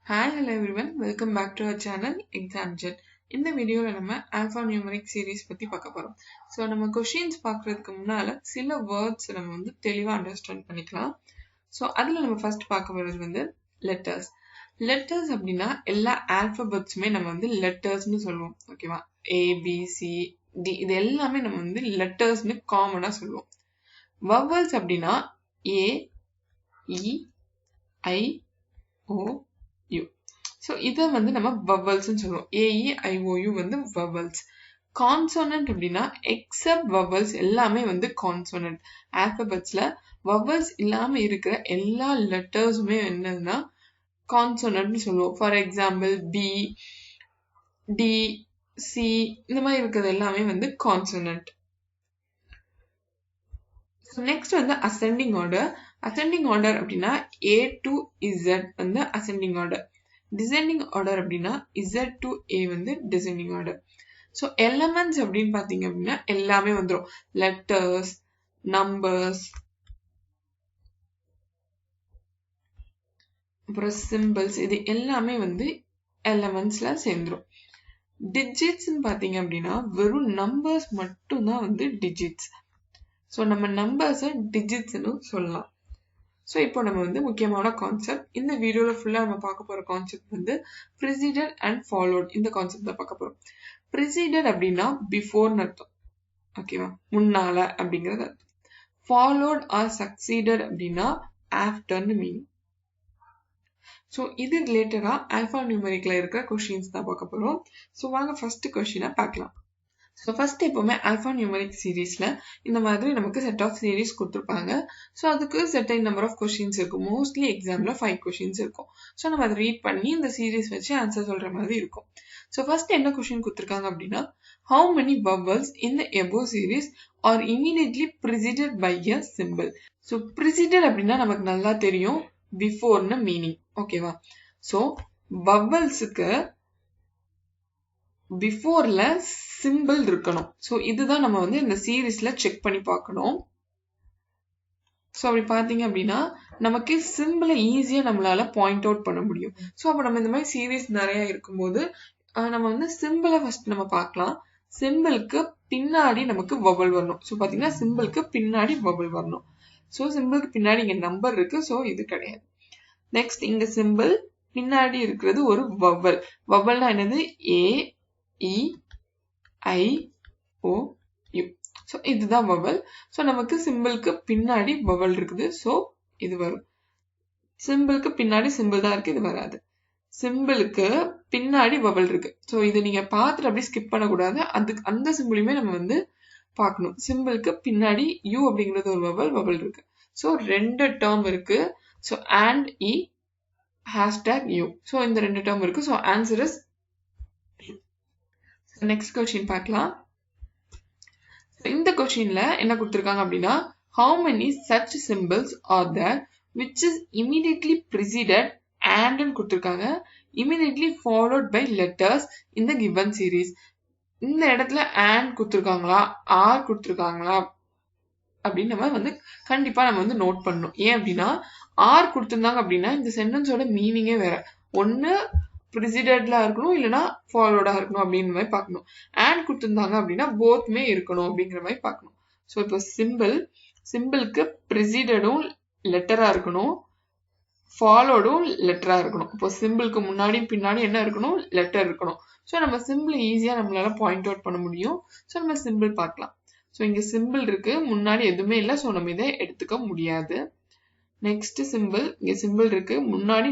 Hi, hello everyone. Welcome back to our channel ExamJet. இந்த வீடியோல நம்ம ஆல்பா நியூமரிக் சீரிஸ் பத்தி பார்க்க போறோம். ஸோ நம்ம கொஷின்ஸ் பார்க்கறதுக்கு முன்னால சில வேர்ட்ஸ் நம்ம வந்து தெளிவா அண்டர்ஸ்டாண்ட் பண்ணிக்கலாம். ஸோ அதுல நம்ம ஃபர்ஸ்ட் பார்க்க போறது வந்து லெட்டர்ஸ். லெட்டர்ஸ் அப்படின்னா எல்லா ஆல்பபெட்ஸுமே நம்ம வந்து லெட்டர்ஸ்னு சொல்லுவோம். ஓகேவா? ABCD இது எல்லாமே நம்ம வந்து லெட்டர்ஸ்னு காமனா சொல்லுவோம். வவல்ஸ் அப்படின்னா A, E, I, O, U. So இதை வந்து நம்ம vowels சொல்லுவோம். AEIOU வந்து vowels. Consonant அப்படின்னா except vowels எல்லாமே வந்து consonant. Alphabetsல vowels இல்லாம இருக்கிற எல்லா lettersமே என்னன்னா consonant சொல்லுவோம். For example B, D, C இந்த மாதிரி இருக்கிறது எல்லாமே வந்து consonant. So next வந்து ascending order. Ascending order அப்படின்னா A to Z வந்து ascending order. Descending order அப்படின்னா Z to A வந்து descending order. So elements அப்படின்னு பார்த்தீங்க அப்படின்னா எல்லாமே வந்துரும். Letters, numbers, அப்புறம் symbols இது எல்லாமே வந்து elementsல சேர்ந்துரும். Digitsன்னு பார்த்தீங்க அப்படின்னா வெறும் numbers மட்டும்தான் வந்து digits. So நம்ம numbers digitsன்னு சொல்லலாம். ஸோ இப்போ நம்ம வந்து முக்கியமான கான்செப்ட் இந்த வீடியோவில் ஃபுல்லாக நம்ம பார்க்க போகிற கான்செப்ட் வந்து ப்ரிசீடட் அண்ட் ஃபாலோட் இந்த கான்செப்ட் தான் பார்க்க போகிறோம். ப்ரிசீடட் அப்படின்னா பிஃபோர்னு அர்த்தம். ஓகேவா? முன்னால அப்படிங்கிறது அர்த்தம். ஃபாலோட் ஆர் சக்சீடட் அப்படின்னா ஆஃப்டர்னு மீனிங். ஸோ இது ரிலேட்டடாக ஆல்ஃபா நியூமரிக்கில் இருக்கிற கொஷின்ஸ் தான் பார்க்க போகிறோம். ஸோ வாங்க ஃபர்ஸ்ட் கொஷினை பார்க்கலாம். ஸோ ஃபர்ஸ்ட் எப்பவுமே ஆல்ஃபா நியூமரிக் சீரீஸ்ல இந்த மாதிரி நமக்கு செட் ஆஃப் சீரீஸ் கொடுத்துருப்பாங்க. ஸோ அதுக்கு செட்டைன் நம்பர் ஆஃப் கொஷின்ஸ் இருக்கும். மோஸ்ட்லி எக்ஸாம்ல 5 கொஷின்ஸ் இருக்கும். ஸோ நம்ம அதை ரீட் பண்ணி இந்த சீரீஸ் வச்சு ஆன்சர் சொல்ற மாதிரி இருக்கும். ஸோ ஃபர்ஸ்ட் என்ன கொஷின் கொடுத்துருக்காங்க அப்படின்னா how many vowels in the above series are immediately preceded by a symbol. So preceded அப்படின்னா நமக்கு நல்லா தெரியும் பிஃபோர்னு மீனிங். ஓகேவா? ஸோ vowelsக்கு பிஃபோர்ல சிம்பிள் இருக்கணும். ஸோ இதுதான் நம்ம வந்து இந்த சீரீஸ்ல செக் பண்ணி பார்க்கணும். ஸோ அப்படி பார்த்தீங்க அப்படின்னா நமக்கு சிம்பிளை ஈஸியா நம்மளால பாயிண்ட் அவுட் பண்ண முடியும். ஸோ அப்போ நம்ம இந்த மாதிரி சீரீஸ் நிறைய இருக்கும்போது நம்ம வந்து சிம்பிளை ஃபர்ஸ்ட் நம்ம பார்க்கலாம். சிம்பிளுக்கு பின்னாடி நமக்கு வவல் வரணும். ஸோ பார்த்தீங்கன்னா சிம்பிளுக்கு பின்னாடி வவல் வரணும். ஸோ சிம்பிளுக்கு பின்னாடி இங்க நம்பர் இருக்கு. ஸோ இது கிடையாது. நெக்ஸ்ட் இங்க சிம்பிள் பின்னாடி இருக்கிறது ஒரு வவல். வவல்னா என்னது? A, E, I, O, U. So இதுதான் வவல். ஸோ நமக்கு சிம்பிளுக்கு பின்னாடி வவல் இருக்குது. ஸோ இது வரும். சிம்பிளுக்கு பின்னாடி சிம்பிள் தான் இருக்கு. இது வராது. சிம்பிளுக்கு பின்னாடி வவல் இருக்கு. ஸோ இது நீங்க பார்த்துட்டு அப்படியே ஸ்கிப் பண்ணக்கூடாது. அதுக்கு அந்த சிம்பிளையுமே நம்ம வந்து பார்க்கணும். சிம்பிளுக்கு பின்னாடி U அப்படிங்கிறது ஒரு வவல் இருக்கு. ஸோ 2 டேர்ம் இருக்கு. So and E #U. So இந்த 2 டேர்ம் இருக்கு. So answer is next question பார்க்கலாம். இந்த கொஸ்டின்ல என்ன கொடுத்திருக்காங்க அப்படின்னா how many such symbols are there which is immediately preceded and கொடுத்திருக்காங்க immediately followed by letters in the given series. இந்த இடத்துல and கொடுத்திருக்காங்களா r கொடுத்திருக்காங்களா அப்படின்னு நம்ம வந்து கண்டிப்பா நம்ம வந்து நோட் பண்ணணும். ஏன் அப்படின்னா r கொடுத்திருந்தாங்க அப்படின்னா இந்த சென்டென்ஸோட மீனிங்கே வேற. ஒன்னு ப்ரிசிடெட்ல இருக்கணும் இல்லைன்னா ஃபாலோடா இருக்கணும் அப்படிங்கிற மாதிரி பார்க்கணும். அண்ட் கொடுத்துருந்தாங்க அப்படின்னா போத்மே இருக்கணும் அப்படிங்கிற மாதிரி பார்க்கணும். ஸோ இப்போ சிம்பிளுக்கு ப்ரிசிடடும் லெட்டரா இருக்கணும், ஃபாலோடும் லெட்டரா இருக்கணும். இப்போ சிம்பிளுக்கு முன்னாடி பின்னாடி என்ன இருக்கணும்? லெட்டர் இருக்கணும். ஸோ நம்ம சிம்பிள் ஈஸியா நம்மளால பாயிண்ட் அவுட் பண்ண முடியும். ஸோ நம்ம சிம்பிள் பார்க்கலாம். ஸோ இங்க சிம்பிள் இருக்கு, முன்னாடி எதுவுமே இல்லை. ஸோ நம்ம இதை எடுத்துக்க முடியாது. நெக்ஸ்ட் சிம்பிள், இங்க சிம்பிள் இருக்கு, முன்னாடி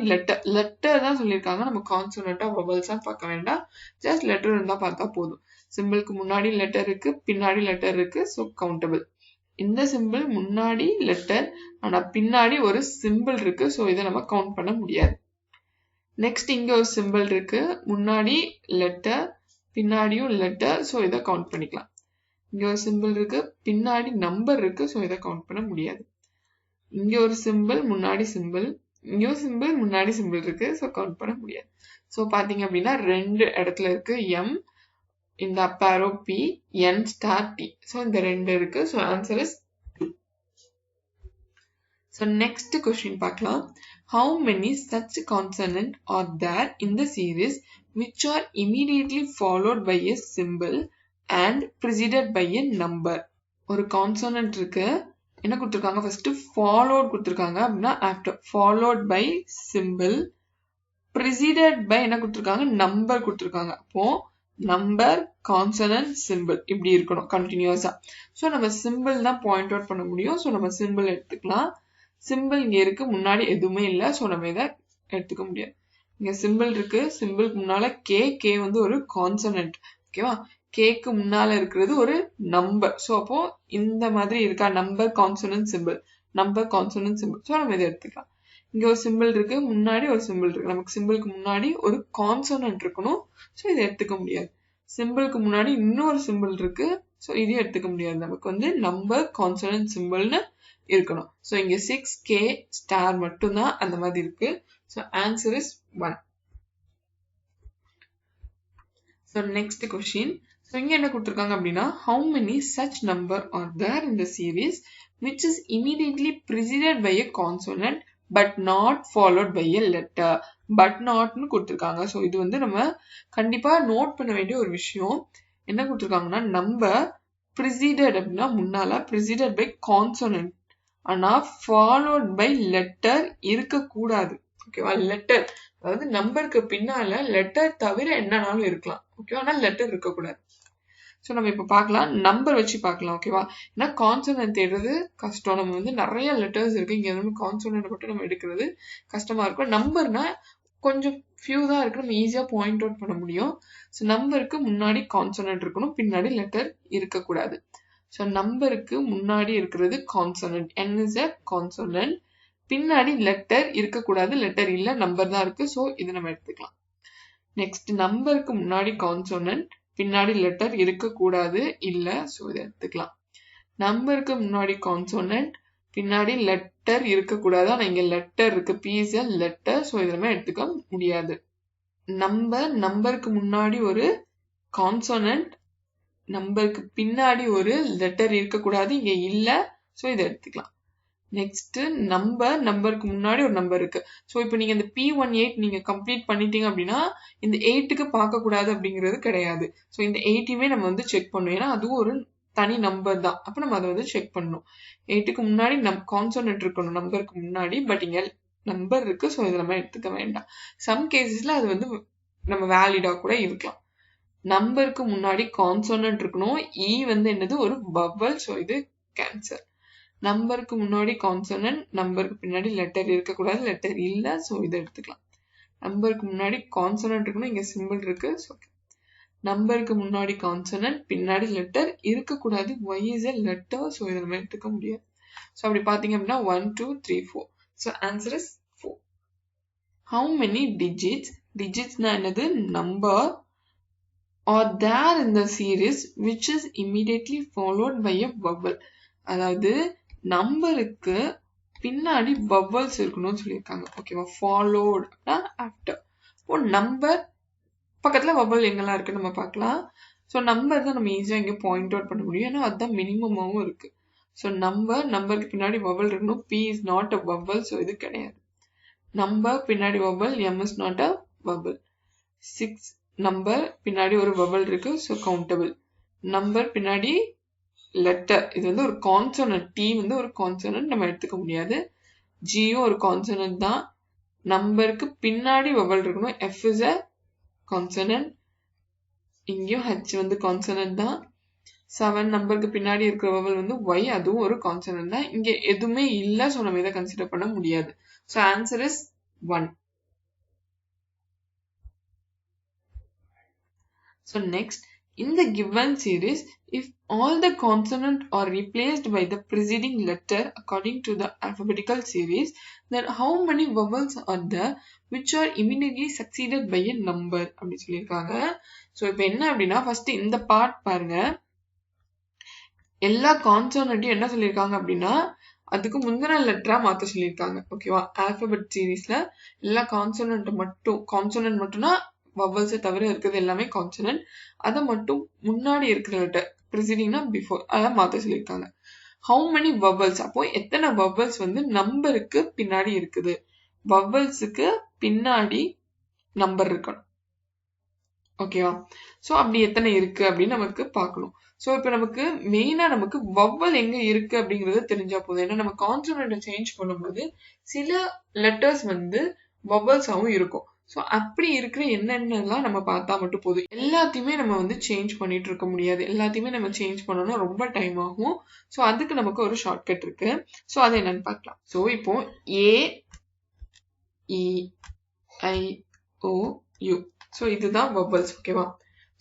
லெட்டர் தான் சொல்லியிருக்காங்க. நம்ம கான்சோனண்டா வவல்ஸா பார்க்க வேண்டாம். ஜஸ்ட் லெட்டர் இருந்தா பார்த்தா போதும். சிம்பிளுக்கு முன்னாடி லெட்டர் இருக்கு, பின்னாடி லெட்டர் இருக்கு. So countable. இந்த சிம்பிள் முன்னாடி லெட்டர், ஆனா பின்னாடி ஒரு சிம்பிள் இருக்கு. ஸோ இதை நம்ம கவுண்ட் பண்ண முடியாது. நெக்ஸ்ட் இங்க ஒரு சிம்பிள் இருக்கு, முன்னாடி லெட்டர், பின்னாடியும் லெட்டர். ஸோ இதை கவுண்ட் பண்ணிக்கலாம். இங்க ஒரு சிம்பிள் இருக்கு, பின்னாடி நம்பர் இருக்கு. ஸோ இதை கவுண்ட் பண்ண முடியாது. இங்க ஒரு சிம்பிள், முன்னாடி சிம்பிள், இங்க ஒரு சிம்பிள், முன்னாடி சிம்பிள் இருக்கு. ஸோ கவுண்ட் பண்ண முடியாது. ஸோ பாத்தீங்க அப்படின்னா 2 இடத்துல இருக்கு M, இந்த அப்பேரோ P, N star T. So இந்த 2 இருக்கு. So answer is 2. So next question பார்க்கலாம். how many such consonant are there in the series which are immediately followed by a symbol and preceded by a number. ஒரு consonant இருக்கு, என்ன கொடுத்திருக்காங்க, first followed கொடுத்திருக்காங்க அப்படின்னா after, followed by symbol, preceded by என்ன கொடுத்திருக்காங்க, number கொடுத்திருக்காங்க. அப்போ நம்பர், கான்சோனன்ட், சிம்பிள் இப்படி இருக்கணும் கண்டினியூஸா. ஸோ நம்ம சிம்பிள் தான் பாயிண்ட் அவுட் பண்ண முடியும். ஸோ நம்ம சிம்பிள் எடுத்துக்கலாம். சிம்பிள் இங்க இருக்கு, முன்னாடி எதுவுமே இல்லை. ஸோ நம்ம இதை எடுத்துக்க முடியாது. இங்க சிம்பிள் இருக்கு, சிம்பிளுக்கு முன்னால கே வந்து ஒரு கான்சோனன்ட். ஓகேவா, கேக்கு முன்னால இருக்கிறது ஒரு நம்பர். ஸோ அப்போ இந்த மாதிரி இருக்கா, number, consonant, simple, number, consonant, simple. So நம்ம இதை எடுத்துக்கலாம். இங்க ஒரு சிம்பிள் இருக்கு, முன்னாடி ஒரு சிம்பிள் இருக்கு. நமக்கு சிம்பிளுக்கு முன்னாடி ஒரு கான்சோனன்ட் இருக்கணும். ஸோ இதை எடுத்துக்க முடியாது. சிம்பிளுக்கு முன்னாடி இன்னொரு சிம்பிள் இருக்கு. ஸோ இதையும் எடுத்துக்க முடியாது. நமக்கு வந்து நம்பர், கான்சோனன்ட், சிம்பிள்னு இருக்கணும். ஸோ இங்க 6K ஸ்டார் மட்டும்தான் அந்த மாதிரி இருக்கு. So answer is 1. So next question. So இங்க என்ன கொடுத்துருக்காங்க அப்படின்னா, how many such number are there in the series which is immediately preceded by a consonant but not followed by a letter. but notனு கொடுத்துருக்காங்க. So இது வந்து நம்ம கண்டிப்பா note பண்ண வேண்டிய ஒரு விஷயம். என்ன கொடுத்துருக்காங்கன்னா, நம்பர் preceded அப்படின்னா முன்னால, preceded by consonant, ஆனா followed by letter இருக்கக்கூடாது. ஓகேவா, லெட்டர் அதாவது நம்பருக்கு பின்னால லெட்டர் தவிர என்னன்னாலும் இருக்கலாம். ஓகேவா, ஆனா லெட்டர் இருக்கக்கூடாது. ஸோ நம்ம இப்போ பார்க்கலாம், நம்பர் வச்சு பார்க்கலாம். ஓகேவா, ஏன்னா கான்சோனன்ட் தேடுறது கஷ்டம். நம்ம வந்து நிறைய லெட்டர்ஸ் இருக்கு, இங்க வந்து கான்சோனன்ட் மட்டும் நம்ம எடுக்கிறது கஷ்டமா இருக்கும். நம்பர்னா கொஞ்சம் ஃபியூ தான் இருக்கு, நம்ம ஈஸியா பாயிண்ட் அவுட் பண்ண முடியும். ஸோ நம்பருக்கு முன்னாடி கான்சோனன்ட் இருக்கணும், பின்னாடி லெட்டர் இருக்கக்கூடாது. ஸோ நம்பருக்கு முன்னாடி இருக்கிறது consonant, n is a consonant, பின்னாடி லெட்டர் இருக்கக்கூடாது, லெட்டர் இல்ல, நம்பர் தான் இருக்கு. ஸோ இது நம்ம எடுத்துக்கலாம். நெக்ஸ்ட், நம்பருக்கு முன்னாடி கான்சோனன்ட், பின்னாடி லெட்டர் இருக்கக்கூடாது, இல்ல. ஸோ இதை எடுத்துக்கலாம். நம்பருக்கு முன்னாடி கான்சோனன்ட், பின்னாடி லெட்டர் இருக்கக்கூடாது, ஆனா இங்க லெட்டர் இருக்கு, P is a letter. So இதெல்லாமே எடுத்துக்க முடியாது. நம்பருக்கு முன்னாடி ஒரு கான்சோனன்ட், நம்பருக்கு பின்னாடி ஒரு லெட்டர் இருக்கக்கூடாது, இங்க இல்ல. ஸோ இதை எடுத்துக்கலாம். நெக்ஸ்ட், நம்பருக்கு முன்னாடி ஒரு நம்பர் இருக்கு. ஸோ இப்போ நீங்க இந்த P18 நீங்க கம்ப்ளீட் பண்ணிட்டீங்க அப்படின்னா இந்த 8க்கு பார்க்க கூடாது அப்படிங்கிறது கிடையாது. ஸோ இந்த 8யுமே நம்ம வந்து செக் பண்ணணும், ஏன்னா அதுவும் ஒரு தனி நம்பர் தான். அப்ப நம்ம அதை வந்து செக் பண்ணணும். 8க்கு முன்னாடி கான்சோனன்ட் இருக்கணும் நம்பருக்கு முன்னாடி, பட் இங்க நம்பர் இருக்கு. ஸோ இதை நம்ம எடுத்துக்க வேண்டாம். சம் கேசஸ்ல அது வந்து நம்ம வேலிடா கூட இருக்கலாம். நம்பருக்கு முன்னாடி கான்சோனன்ட் இருக்கணும், இ வந்து என்னது, ஒரு வவல். ஸோ இது கேன்சல். நம்பருக்கு முன்னாடி கான்சோனன்ட், நம்பருக்கு பின்னாடி லெட்டர் இருக்கக்கூடாது, லெட்டர் இல்ல. ஸோ இதை எடுத்துக்கலாம். நம்பருக்கு முன்னாடி கான்சோனன்ட் இருக்கணும், இங்க சிம்பிள் இருக்கு. ஸோ நம்பருக்கு முன்னாடி கான்சோனன்ட், பின்னாடி லெட்டர் இருக்கக்கூடாது, y is a letter. So இதை நம்ம எடுத்துக்க முடியாது. ஸோ அப்படி பாத்தீங்க அப்படின்னா 1 2 3 4. So answer is 4. how many digitsனா என்னது, number, are there in the series which is immediately followed by a vowel. அதாவது நம்பருக்கு பின்னாடி வவல்ஸ் இருக்கணும்னு சொல்லியிருக்காங்க. ஓகேவா, ஃபாலோட் ஆஃப்டர். இப்போ நம்பர் பக்கத்துல வவல் எங்கெல்லாம் இருக்கு நம்ம பார்க்கலாம். ஸோ நம்பர் தான் நம்ம ஈஸியா இங்க பாயிண்ட் அவுட் பண்ண முடியும், ஏன்னா அதுதான் மினிமமாவும் இருக்கு. ஸோ நம்பருக்கு பின்னாடி வவல் இருக்கணும், P is not a vowel. So இது கிடையாது. நம்பர் பின்னாடி vowel, M is not a vowel. 6 number பின்னாடி ஒரு வவல் இருக்கு. So countable. நம்பர் பின்னாடி லெட்டர், இது வந்து ஒரு கான்சோனன்ட், T வந்து ஒரு கான்சோனன்ட், நம்ம எடுத்துக்க முடியாது. Gயும் ஒரு கான்சோனன்ட் தான். நம்பருக்கு பின்னாடி வவல் இருக்கணும், F is a கான்சோனன்ட். இங்கேயும் H வந்து கான்சோனன்ட் தான். 7 நம்பருக்கு பின்னாடி இருக்கிற வவல் வந்து Y, அதுவும் ஒரு கான்சோனன்ட் தான். இங்க எதுவுமே இல்ல. ஸோ நம்ம இதை கன்சிடர் பண்ண முடியாது. So answer is 1. So next, in the given series, if all the consonants are replaced by the preceding letter according to the alphabetical series, then how many vowels are there which are immediately succeeded by a number அப்படி சொல்லியிருக்காங்க. So இப்போ என்ன அப்படின்னா, first இந்த part பாருங்க. எல்லா கான்சோனன்ட்டையும் என்ன சொல்லியிருக்காங்க அப்படின்னா அதுக்கு முந்தின லெட்டரா மாத்த சொல்லியிருக்காங்க. ஓகேவா, ஆல்பபெட் சீரீஸ்ல எல்லா கான்சோனன்ட் மட்டும்னா வவல்ஸை தவிர இருக்கிறது எல்லாமே கான்சோனன்ட், அதை மட்டும் முன்னாடி இருக்கிற லெட்டர் ப்ரிசீடிங்னா பிஃபோர் அதை மாத்த சொல்லியிருக்காங்க. ஹவு மெனி வவல்ஸ், அப்போ எத்தனை வவல்ஸ் வந்து நம்பருக்கு பின்னாடி இருக்குது. வவல்ஸுக்கு பின்னாடி நம்பர் இருக்கணும். ஓகேவா? சோ அப்படி எத்தனை இருக்கு அப்படின்னு நமக்கு பார்க்கணும். சோ இப்ப நமக்கு மெயினா நமக்கு வவல் எங்க இருக்கு அப்படிங்கறது தெரிஞ்சா போதும். ஏன்னா நம்ம கான்சோனன்ட்டை சேஞ்ச் பண்ணும்போது சில லெட்டர்ஸ் வந்து வவல்ஸாவும் இருக்கும். சோ அப்படி இருக்கிற என்னென்னலாம் நம்ம பார்த்தா மட்டும் போதும். எல்லாத்தையுமே நம்ம வந்து சேஞ்ச் பண்ணிட்டு இருக்க முடியாது. எல்லாத்தையுமே நம்ம சேஞ்ச் பண்ணோம்னா ரொம்ப டைம் ஆகும். சோ அதுக்கு நமக்கு ஒரு ஷார்ட்கட் இருக்கு. சோ அது என்னன்னு பார்க்கலாம். சோ இப்போ A E I O U. So இதுதான் வவல்ஸ். ஓகேவா?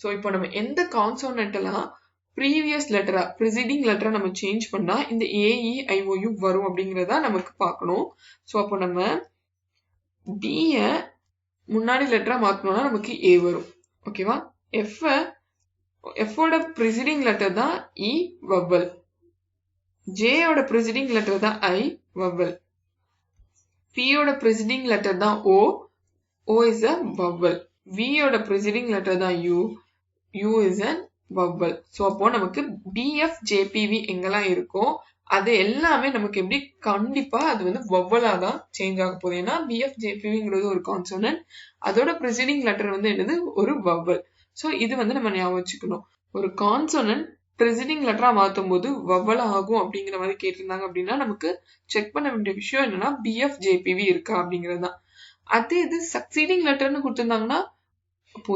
சோ இப்போ நம்ம எந்த கான்சோனன்ட் எல்லாம் ப்ரீவியஸ் லெட்டரா ப்ரிசீடிங் லெட்டரா நம்ம சேஞ்ச் பண்ணா இந்த AEIOU வரும் அப்படிங்கறத நமக்கு பார்க்கணும். சோ அப்போ நம்ம B முன்னாடி லெட்டரா மாத்தணும்னா நமக்கு A வரும். ஓகேவா? F ஓட ப்ரிசீடிங் லெட்டர் தான் E வவல். J ஓட ப்ரிசீடிங் லெட்டர் தான் I வவல். P ஓட ப்ரிசீடிங் லெட்டர் தான் O. O is a vowel. V ஓட preceding letter தான் U. U is a vowel. So அப்போ நமக்கு BF JPV எங்கெல்லாம் இருக்கோ அது எல்லாமே நமக்கு எப்படி கண்டிப்பா அது வந்து vowel-ஆ தான் சேஞ்ச் ஆக போகுது. ஏன்னா BF JPVங்கிறது ஒரு கான்சோனன்ட், அதோட preceding letter வந்து என்னது ஒரு vowel. So இது வந்து நம்ம ஞாபகம் வச்சுக்கணும். ஒரு கான்சோனன்ட் preceding letter-ஆ மாத்தும் போது vowel ஆகும் அப்படிங்கிற மாதிரி கேட்டிருந்தாங்க அப்படின்னா நமக்கு செக் பண்ண வேண்டிய விஷயம் என்னன்னா BF JPV இருக்கா அப்படிங்கிறது தான். அதே இது சக்சீடிங் லெட்டர்னு கொடுத்திருந்தாங்கன்னா அப்போ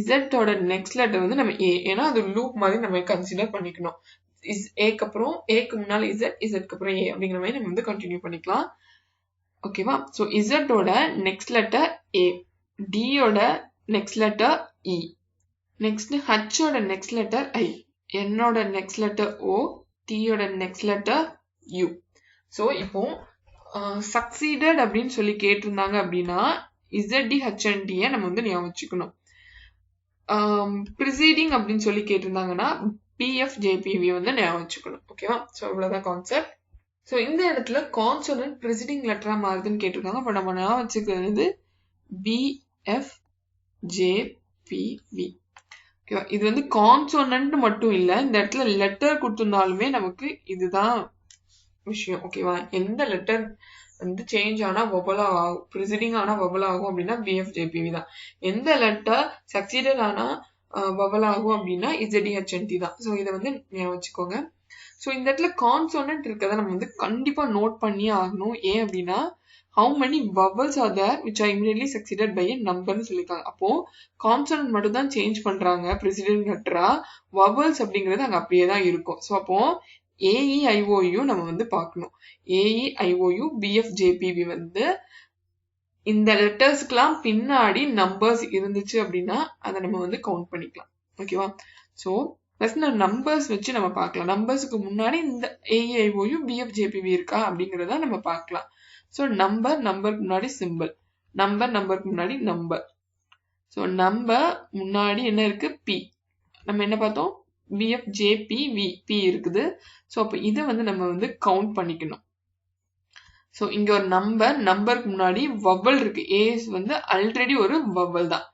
Z ஓட நெக்ஸ்ட் லெட்டர் வந்து நம்ம A. ஏன்னா அது லூப் மாதிரி நம்ம கன்சிடர் பண்ணிக்கணும். Aக்கு அப்புறம் Aக்கு முன்னால Zக்கு அப்புறம் A அப்படிங்கிற மாதிரி நம்ம வந்து கண்டினியூ பண்ணிக்கலாம். ஓகேவா? சோ Z ஓட நெக்ஸ்ட் லெட்டர் A, D ஓட next letter E, next H ஓட நெக்ஸ்ட் லெட்டர் I, N ஓட நெக்ஸ்ட் லெட்டர் O, T ஓட நெக்ஸ்ட் லெட்டர் U. சோ இப்போ சக்சீடட் அப்படின்னு சொல்லி கேட்டிருந்தாங்க அப்படின்னா ZDHND நம்ம வந்து ஞாபகம் வச்சுக்கணும். ப்ரிசீடிங் அப்படின்னு சொல்லி கேட்டிருந்தாங்கன்னா BFJPV வந்து ஞாபகம் வச்சுக்கணும். ஓகேவா? ஸோ இவ்வளவுதான் கான்செப்ட். ஸோ இந்த இடத்துல கான்சோனன்ட் ப்ரிசீடிங் லெட்டரா மாறுதுன்னு கேட்டிருக்காங்க. அப்ப நம்ம ஞாபகம் வச்சுக்கிறது BFJPV. ஓகேவா? இது வந்து கான்சோனன்ட் மட்டும் இல்ல, இந்த இடத்துல லெட்டர் கொடுத்திருந்தாலுமே நமக்கு இதுதான் விஷயம். ஓகேவா? எந்த லெட்டர் வந்து சேஞ்ச் ஆனா வவல் ஆகும், ப்ரிசீடிங் ஆனா வவல் ஆகும் அப்படின்னா BFJPV தான். எந்த லெட்டர் சக்சீடட் ஆனா வவல் ஆகும் அப்படின்னா ZDHNT தான். ஸோ இதை வந்து ஞாபகம் வச்சுக்கோங்க. ஸோ இந்த இடத்துல கான்சோனன்ட் இருக்கிறத நம்ம வந்து கண்டிப்பா நோட் பண்ணியே ஆகணும். ஏன் அப்படின்னா how many vowels are there which are immediately succeeded by a numberன்னு சொல்லிருக்காங்க. அப்போ கான்சோனன்ட் மட்டும் தான் சேஞ்ச் பண்றாங்க ப்ரிசீடிங் லெட்டரா, வவல்ஸ் அப்படிங்கிறது அங்க அப்படியே தான் இருக்கும். ஸோ அப்போ AEIOU நம்ம வந்து பார்க்கணும். AEIOU BFJPV வந்து இந்த லெட்டர்ஸ்க்குலாம் பின்னாடி நம்பர்ஸ் இருந்துச்சு அப்படின்னா அதை நம்ம வந்து கவுண்ட் பண்ணிக்கலாம். ஓகேவா? ஸோ ஃபர்ஸ்ட் நம்பர்ஸ் வச்சு நம்ம பார்க்கலாம். நம்பர்ஸ்க்கு முன்னாடி இந்த AEIOU BFJPV இருக்கா அப்படிங்கிறத நம்ம பார்க்கலாம். ஸோ நம்பருக்கு முன்னாடி சிம்பிள், நம்பருக்கு முன்னாடி நம்பர். ஸோ நம்பர் முன்னாடி என்ன இருக்கு? P. நம்ம என்ன பார்த்தோம்? BFJPV P இருக்குது. ஸோ அப்போ இதை வந்து நம்ம வந்து கவுண்ட் பண்ணிக்கணும். ஸோ இங்க ஒரு நம்பருக்கு முன்னாடி வவல் இருக்கு. A வந்து ஆல்ரெடி ஒரு வவல் தான்.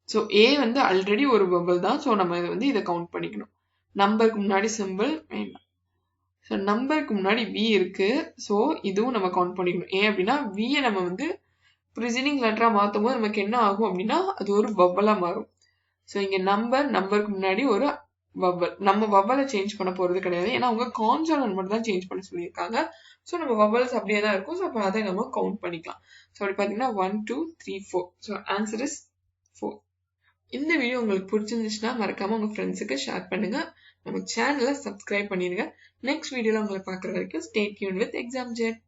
ஸோ A வந்து ஆல்ரெடி ஒரு வவல் தான். ஸோ நம்ம இதை கவுண்ட் பண்ணிக்கணும். நம்பருக்கு முன்னாடி சிம்பிள் வேண்டாம். ஸோ நம்பருக்கு முன்னாடி V இருக்கு. ஸோ இதுவும் நம்ம கவுண்ட் பண்ணிக்கணும். ஏன் அப்படின்னா V நம்ம வந்து ப்ரிசீடிங் லெட்டரா மாற்றும் போது நமக்கு என்ன ஆகும் அப்படின்னா அது ஒரு வவலா மாறும். ஸோ இங்க நம்பருக்கு முன்னாடி ஒரு வவல். நம்ம வவலை சேஞ்ச் பண்ண போறது கிடையாது. ஏன்னா அவங்க கான்சோனன்ட் மட்டும் தான் சேஞ்ச் பண்ண சொல்லியிருக்காங்க. ஸோ நம்ம வவல்ஸ் அப்படியே தான் இருக்கும். ஸோ அப்போ அதை நம்ம கவுண்ட் பண்ணிக்கலாம். ஸோ அப்படி பார்த்தீங்கன்னா 1 2 3 4. So answer is 4. இந்த வீடியோ உங்களுக்கு பிடிச்சிருந்துச்சுன்னா மறக்காம உங்க ஃப்ரெண்ட்ஸுக்கு ஷேர் பண்ணுங்க. நம்ம சேனலை சப்ஸ்கிரைப் பண்ணிடுங்க. நெக்ஸ்ட் வீடியோல உங்களை பார்க்குற வரைக்கும் stay tuned with Exam jet.